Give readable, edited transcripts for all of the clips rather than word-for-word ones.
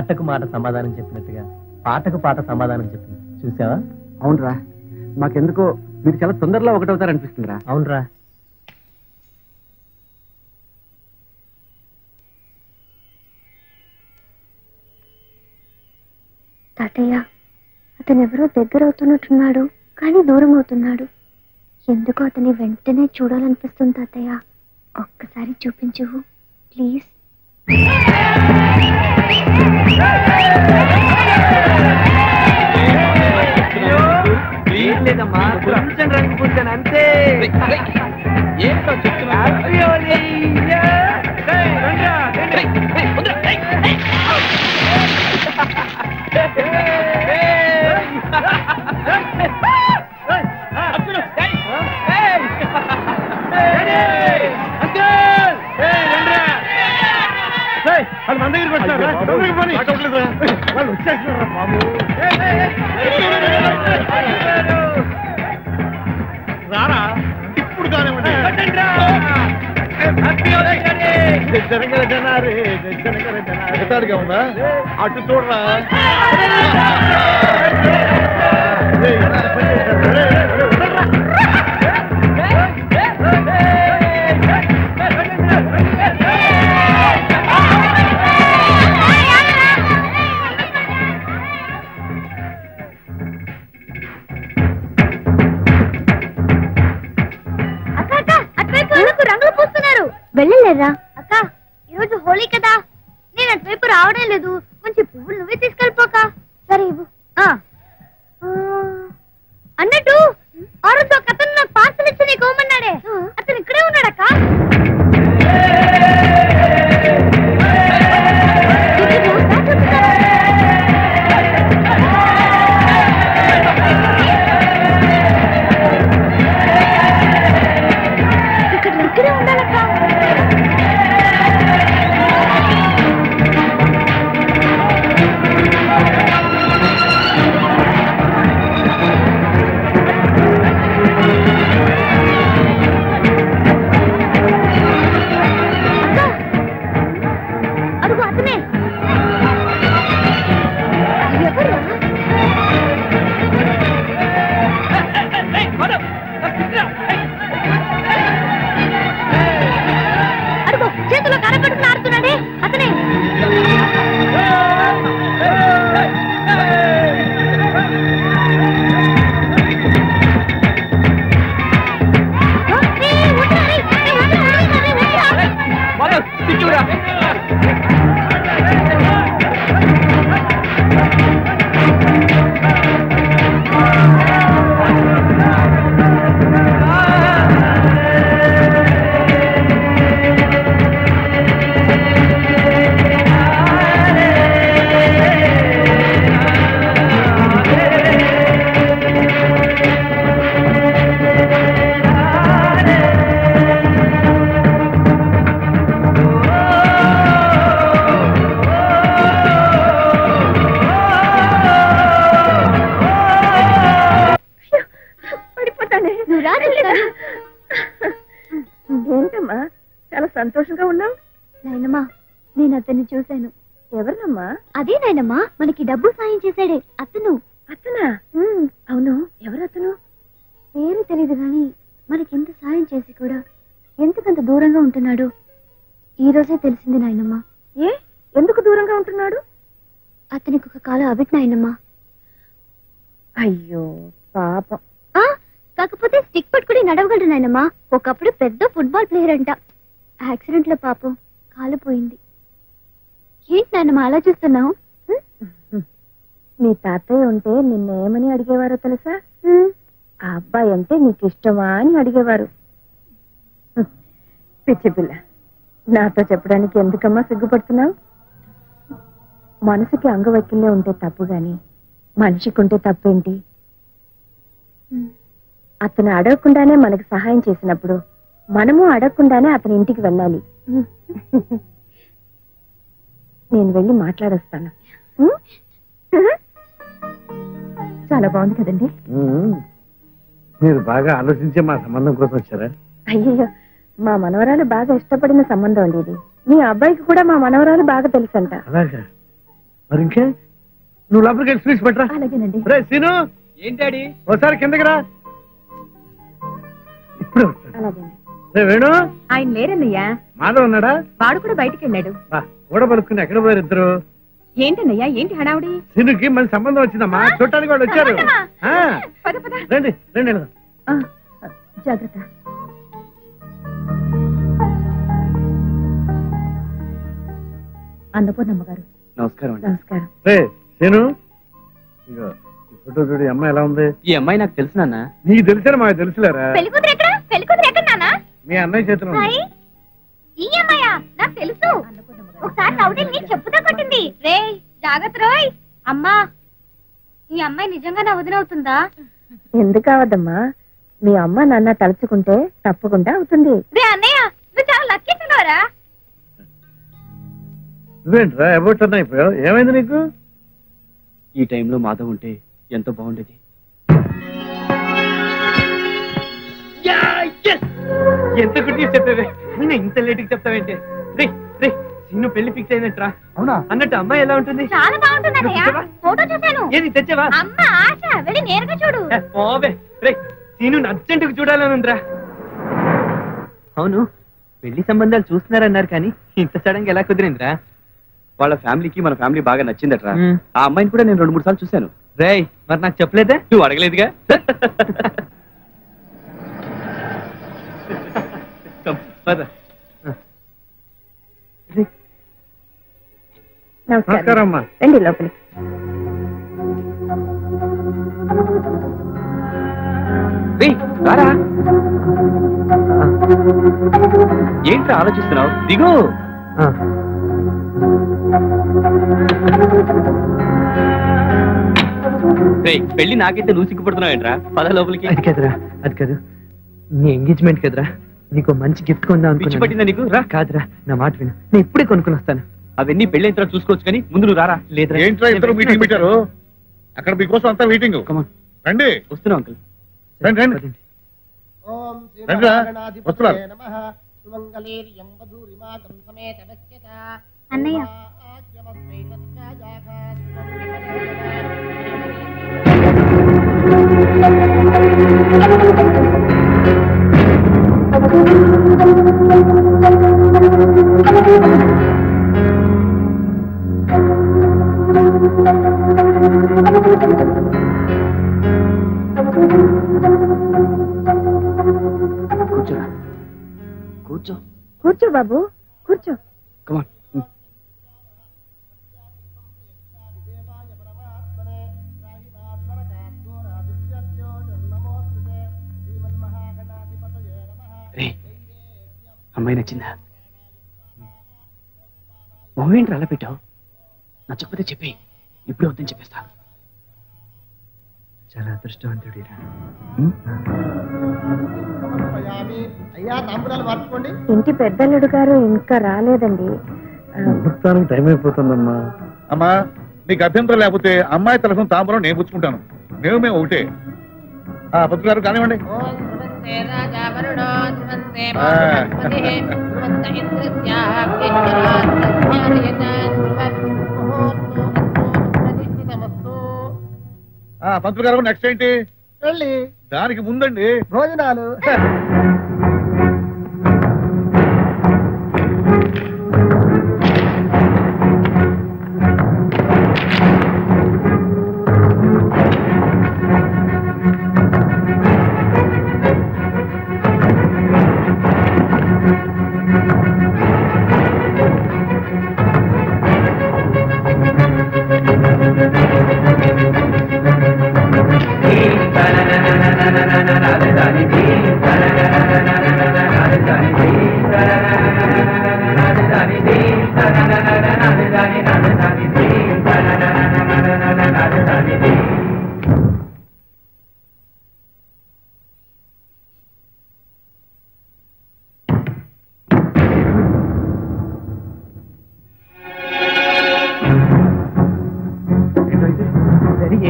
మాటకు మాట సమాధానం చెప్పినట్టుగా పాటకు పాట సమాధానం చెప్పింది చూసావా? అవునరా, మాకెందుకో మీరు చాలా తొందరలో ఒకటవుతారు అనిపిస్తుందిరా. అవునరా. తాతయ్య, అతను ఎవరో దగ్గర అవుతున్నట్టున్నాడు, కానీ దూరం అవుతున్నాడు. ఎందుకో అతని వెంటనే చూడాలనిపిస్తుంది తాతయ్య. ఒక్కసారి చూపించు ప్లీజ్. లేదమ్మా, కొంచెం రంగు పుంచాను అంతే. ఏంటో చెప్తున్నా. మన దగ్గరికి వచ్చారా? వాళ్ళు వచ్చేస్తున్నారా బాబు? రారా ఇప్పుడు కానివ్వండి. జనారే ఉందా? అటు చూడరా. వెళ్ళలేరా అక్క? ఈరోజు హోలీ కదా, నేను అటువైపు రావడం లేదు. కొంచెం పువ్వులు నువ్వే తీసుకెళ్ళిపోక. సరే ఇవ్వు. అన్నట్టు ఆ రోజు ఒక అతను నాకు పార్సల్ ఇచ్చి నీకు ఇవ్వమన్నాడే, అతను ఇక్కడే ఉన్నాడక్క. ఇక్కడే ఉండాలక్క. అడుగు అతనే. అడుగు చేతిలో కరపట్టుకుని ఆడుతున్నాడే అతనే. ఏంటమ్మా చాలా సంతోషంగా ఉన్నావు? నాయనమ్మా, నేను అతన్ని చూశాను. ఎవరినమ్మా? అదే నాయనమ్మా, మనకి డబ్బు సాయం చేశాడే అతను. అతనా? అవును, ఎవరు అతను? పేరు తెలీదు గాని మనకెంత సాయం చేసి కూడా ఎందుకంత దూరంగా ఉంటున్నాడు ఈ రోజే తెలిసింది నాయనమ్మా. ఏ ఎందుకు దూరంగా ఉంటున్నాడు? అతనికి ఒక కాలం అవిట్ నాయనమ్మా. అయ్యో పాపం. కాకపోతే స్టిక్ పట్టుకుని నడవగలడు నాయనమ్మా. ఒకప్పుడు పెద్ద ఫుట్బాల్ ప్లేయర్ అంట. యాక్సిడెంట్ లో పాపం కాలిపోయింది. ఏంటి నాయనమ్మా అలా చూస్తున్నావు? మీ తాతయ్య ఉంటే నిన్నేమని అడిగేవారో తెలుసా? ఆ అబ్బాయి అంటే నీకు ఇష్టమా అని అడిగేవారు. పిచ్చి పిల్ల, నాతో చెప్పడానికి ఎందుకమ్మా సిగ్గుపడుతున్నావు? మనసుకి అంగవైకల్యం ఉంటే తప్పు గాని మనిషికి ఉంటే తప్పేంటి? అతను అడగకుండానే మనకు సహాయం చేసినప్పుడు మనము అడగకుండానే అతని ఇంటికి వెళ్ళాలి. నేను వెళ్ళి మాట్లాడొస్తాను. చాలా బాగుంది కదండి. మీరు బాగా ఆలోచించే మా సంబంధం కోసం వచ్చారా? అయ్యో, మా మనవరాలు బాగా ఇష్టపడిన సంబంధం అండి ఇది. మీ అబ్బాయికి కూడా మా మనవరాలు బాగా తెలుసంట. అలాగా? మరి ఇంకే నువ్వు లోపలికి వెళ్ళి స్వీట్స్ పెట్టరా. అలాగేనండి. రే సీను, ఏంటాడి? ఒకసారి కిందకి రా. ఇప్పుడు వస్తాను. అలాగేండి. రే వేణు, ఆయన లేరన్నయ్యా. మాధవ్ ఉన్నాడా? వాడు కూడా బయటికి వెళ్ళాడు. కూడా పలుకుని ఎక్కడ పోయారు ఇద్దరు? ఏంటన్నయ్యా, ఏంటి హడావుడి? సీనుకి మంచి సంబంధం వచ్చిందమ్మా, చూడటానికి వాళ్ళు వచ్చారు. ఆ, పద పద. రండి రండి వెళ్దాం. జాగ్రత్త. అన్నపూర్ణమ్మ గారు నమస్కారం అండి. నమస్కారం. రే సీను, ఇగో ఈ ఫోటో చూడు, ఈ అమ్మాయి ఎలా ఉంది? ఈ అమ్మాయి నాకు తెలుసు నాన్న. నీకు తెలిసారా? మాకు తెలుసులేరా? పెళ్లికూతురు ఎక్కడ? పెళ్లికూతురు ఎక్కడ నాన్న? మీ అన్నయ్య చేతిలో ఉంది. ఈ అమ్మాయా? నాకు తెలుసు. ఒకసారి రౌడీని చెప్పుతో కొట్టింది. రే జాగ్రత్త రోయ్. అమ్మా, ఈ అమ్మాయి నిజంగా నా వదినవుతుందా? ఎందుకు అవద్దమ్మా, మీ అమ్మ నాన్న తలుచుకుంటే తప్పకుండా అవుతుంది. రే అన్నయ్య, నువ్వు చాలా లక్కీ ఫెలోరా. నువ్వేంట్రా అబౌట్ అన్న అయిపోయావు? ఏమైంది నీకు? ఈ టైంలో మాధవ్ ఉంటే ఎంతో బాగుండేది. ఎంత గుడ్ న్యూస్ చెప్పేవే. అయినా ఇంత లేట్ కి చెప్తావేంటి? రే రే, సీను పెళ్లి ఫిక్స్ అయినట్రా. అవునా? అన్నట్టు అమ్మాయి ఎలా ఉంటుంది? చాలా బాగుంటుంది అన్నయ్య. ఫోటో చూశాను. ఏది తెచ్చావా? అమ్మ ఆశ, వెళ్ళి నేరుగా చూడు. ఓవే రే, సీను అర్జెంట్ గా చూడాలని ఉందిరా. అవును, పెళ్లి సంబంధాలు చూస్తున్నారన్నారు కానీ ఇంత సడన్ గా ఎలా కుదిరిందిరా? వాళ్ళ ఫ్యామిలీకి మన ఫ్యామిలీ బాగా నచ్చిందట్రా. ఆ అమ్మాయిని కూడా నేను 2-3 సార్లు చూశాను. రేయ్, మరి నాకు చెప్పలేదే? నువ్వు అడగలేదుగా. నమస్కారం అమ్మా. రండి లోపలికి. రారా. ఏంట్రా ఆలోచిస్తున్నావు? దిగు. పెళ్లి నాకైతే నువ్వు సిగ్గుపడుతున్నావు ఏంట్రా? పద లోపలికి. అది కదరా, అది కాదు, నీ ఎంగేజ్మెంట్ కదరా, నీకు మంచి గిఫ్ట్ కొందాం పిచ్చి పట్టిందా నీకు? రా. కాదురా, నా మాట విను, నేను ఇప్పుడే కొనుక్కొని వస్తాను. అవన్నీ పెళ్లి తర్వాత చూసుకోవచ్చు కానీ ముందు నువ్వు రారా. లేదురా. ఏంట్రా ఇద్దరు మీటింగ్ పెట్టారు? అక్కడ మీకోసం అంతా మీటింగ్. రండి వస్తున్నావు అంకుల్. రండి రండి పదండి. రండి రా, వస్తున్నారు. అన్నయ్య, కూర్చోరా. కూర్చో. కూర్చో బాబు, కూర్చో. కమాన్. రే, అమ్మాయి నచ్చిందా? మొహం ఏంటి అలా పెట్టావు? నచ్చకపోతే చెప్పి, ఇప్పుడే వద్దని చెప్పేస్తా. చాలా అదృష్టవంతుడిరా. ఇంటి పెద్దల్లుడు గారు ఇంకా రాలేదండి. ముహూర్తానికి టైం అయిపోతుందమ్మా. అమ్మా, నీకు అభ్యంతరం లేకపోతే అమ్మాయి తరఫున తాంబూలం నేను పుచ్చుకుంటాను. మేము ఒకటే. పొద్దు గారు కానివ్వండి. పంతులు గారు నెక్స్ట్ ఏంటి? దానికి ముందండి భోజనాలు.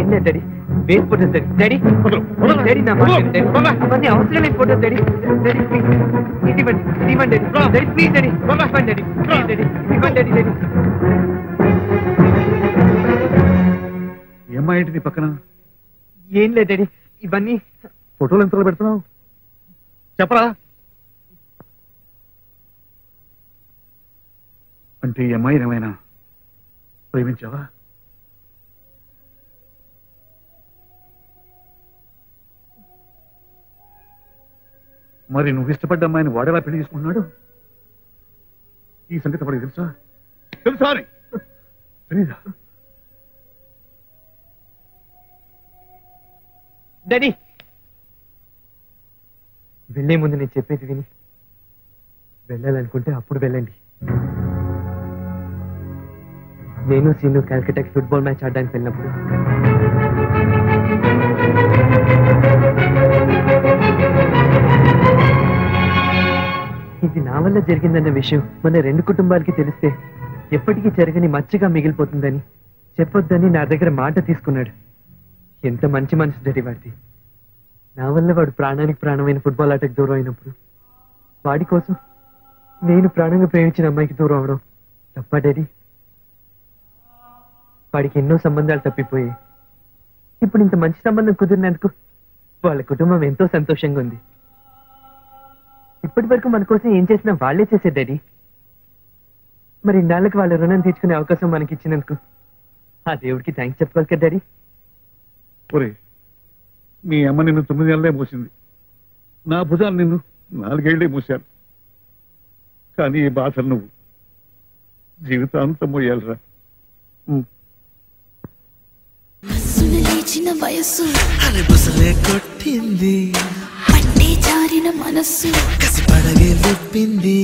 ఏం లేదు డాడీ, వేసి ఫోటోస్ డాడీ. డాడీ నా మాట విను, డాడీ. అవన్నీ అవసరం లేదు ఫోటోస్ డాడీ. డాడీ ప్లీజ్ ఇవ్వండి, ఇవ్వండి డాడీ. డాడీ ప్లీజ్ డాడీ, ఇవ్వండి డాడీ, ప్లీజ్ డాడీ, ఇవ్వండి డాడీ, డాడీ. అమ్మాయి ఏంటి నీ పక్కన? ఏం లేదు డాడీ, ఇవన్నీ ఫోటోలు ఎంతలో పెడుతున్నావు చెప్పరా? అంటే ఈ అమ్మాయిని ఏమైనా ప్రేమించావా? మరి నువ్వు ఇష్టపడ్డ అమ్మాయిని వాడేలా పెళ్లి చేసుకుంటున్నాడు? ఈ సంగతి వాడికి తెలుసా? తెలుసా? తెలీదా? డాడీ, వెళ్లే ముందు నేను చెప్పేది విని వెళ్ళాలనుకుంటే అప్పుడు వెళ్ళండి. నేను సీను కాల్కటాకి ఫుట్బాల్ మ్యాచ్ ఆడడానికి వెళ్ళినప్పుడు ఇది నా వల్ల జరిగిందన్న విషయం మన రెండు కుటుంబాలకి తెలిస్తే ఎప్పటికీ జరగని మచ్చగా మిగిలిపోతుందని చెప్పొద్దని నా దగ్గర మాట తీసుకున్నాడు. ఎంత మంచి మనసు డాడీ వాడిది. నా వల్ల వాడు ప్రాణానికి ప్రాణమైన ఫుట్బాల్ ఆటకు దూరం అయినప్పుడు వాడి కోసం నేను ప్రాణంగా ప్రేమించిన అమ్మాయికి దూరం అవడం తప్ప డాడీ? వాడికి ఎన్నో సంబంధాలు తప్పిపోయాయి. ఇప్పుడు ఇంత మంచి సంబంధం కుదిరినందుకు వాళ్ళ కుటుంబం ఎంతో సంతోషంగా ఉంది. ఇప్పటి వరకు మన కోసం ఏం చేసినా వాళ్లే చేసే డాడీ. మరి ఇన్నాళ్ళకి వాళ్ళ రుణం తీర్చుకునే అవకాశం మనకి ఇచ్చినందుకు ఆ దేవుడికి థ్యాంక్స్ చెప్పుకోవాలి కదా డాడీ. ఒరే, మీ అమ్మ నిన్ను 9 నెలలే మోసింది, నా భుజాలు నిన్ను 4 ఏళ్లే మోశారు. కానీ ఈ బాధలు నువ్వు జీవితాంతం మోయాలిరా. లేచిన వయస్సు అలబుసలే కొట్టింది, పట్టే జారిన మనస్సు కసి పడగే విప్పింది.